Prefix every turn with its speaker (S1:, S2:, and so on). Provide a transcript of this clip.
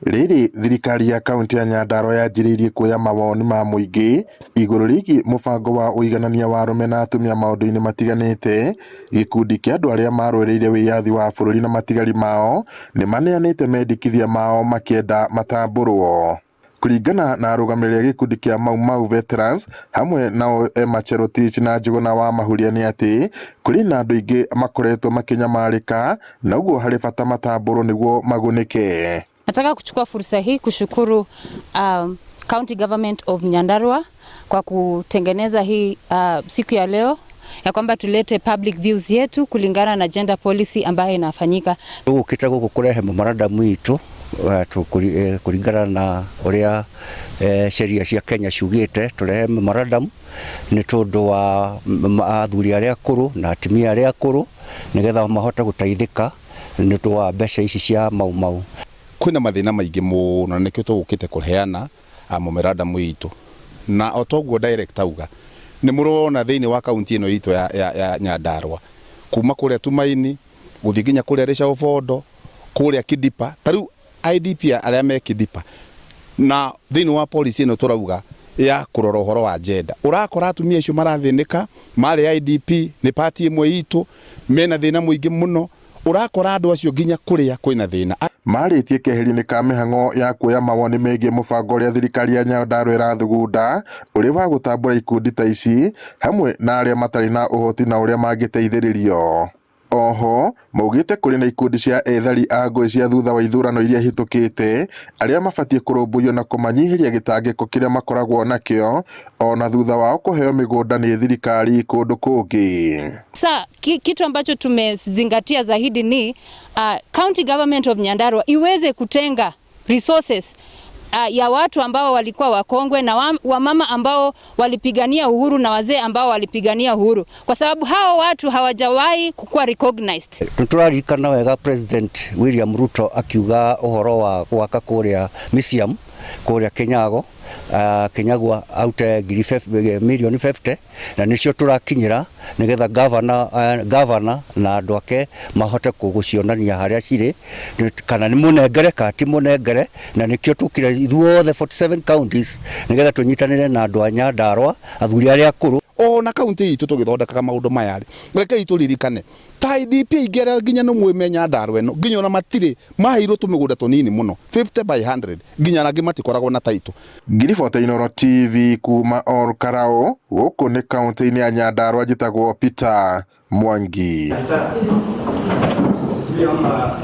S1: Riri thirikari ya kaunti ya Nyandarua yanjĩrĩirie kuoya mawoni ma mũingĩ igũrũ rĩgiĩ mũbango wa ũiganania wa arũme na atumia maũndũ-inĩ matiganĩte. Gĩkundi kĩa andũ arĩa marũĩrĩire wĩyathi wa bũrũri na matigari mao nĩ maneanĩte mendikithia mao makĩenda matambũrwo. Kũringana na arũgamĩrĩri a gĩkundi kĩa Mau Mau Veterans hamwe na Emma Cherotich na Njuguna wa Mahuria nĩ atĩ kũrĩ na andũ aingĩ makoretwo makĩnyamarĩka na ũguo harĩ bata matambũrwo nĩguo magunĩke.
S2: Nataka kuchukua fursa hii kushukuru County Government of Nyandarua kwa kutengeneza hii siku ya leo ya kwamba tulete public views yetu kulingana na gender policy ambayo inafanyika.
S3: Tukita guku kurehe memorandum itu kulingana na uria sheria cia Kenya ciugite turehe memorandum ni tondu wa athuri aria akuru na atumia aria akuru nigetha mahote gutaithika ni tondu wa mbeca ici cia Mau Mau.
S4: Kwina mathina maingĩ mũno nĩkĩo tũgũkĩte kũheana memorandum itu na otoguo director auga nĩ mũrona thĩinĩ wa kaunti ĩno itu ya Nyandarua kuma kũrĩa Tumaini gũthiĩ nginya kũrĩa Rĩcaũ kũrĩa Kidipa tarĩu IDP arĩa me Kidipa na thĩinĩ wa policy ĩno tũrauga ya kũrora ũhoro wa gender ũrakora atumia acio marathĩnĩka marĩ IDP nĩ party ĩmwe itu mena thĩna mũingĩ mũno urakora andu acio nginya kuria kwina thina
S1: marĩtie keheri-inĩ ka mĩhang'o ya kuoya mawoni megiĩ mũbango ũrĩa thirikari ya Nyandarua ĩrathugunda ũrĩ wa gũtambũra ikundi ta ici hamwe na arĩa matarĩ na ũhoti na ũrĩa mangĩteithĩrĩrio. Oho maugĩte kũrĩ na ikundi cia ethari a ngũĩ cia thutha wa ithurano iria hĩtũkĩte arĩa mabatiĩ kũrũmbũiyo na kũmanyihĩria gĩtangĩko kĩrĩa makoragwo nakĩo ona thutha wao kũheo mĩgũnda nĩ thirikari kũndũ kũngĩ.
S2: Kitu ambacho tumezingatia zaidi ni County Government of Nyandarua iweze kutenga resources ya watu ambao walikuwa wakongwe na wamama ambao walipigania uhuru na wazee ambao walipigania uhuru, kwa sababu hao watu hawajawahi kukuwa recognized.
S3: Tuturarikana wega President William Ruto akiuga uhoro wa gwaka kuria museum kuria Kenyagwa aute milioni 50 na nicio turakinyira nigetha governor na andu ake mahote kugucionania haria ciri kana ni munengere kati munengere na nikio tukire ithuothe 47 counties nigetha tunyitanire na andu a Nyandarua athuri aria akuru
S4: ona kaunti itu tugithondeka maundu maya reke ituririkane ta IDP igera nginya no mwime Nyandarua eno nginya ona matire mahiirwo tumigunda tunini muno 50 by 100 nginya rangi matikoragwo na taito.
S1: Ngiribota Inooro TV kuma Olkarao guku ni kaunti-inĩ ya Nyandarua njĩtagwo Peter Mwangi.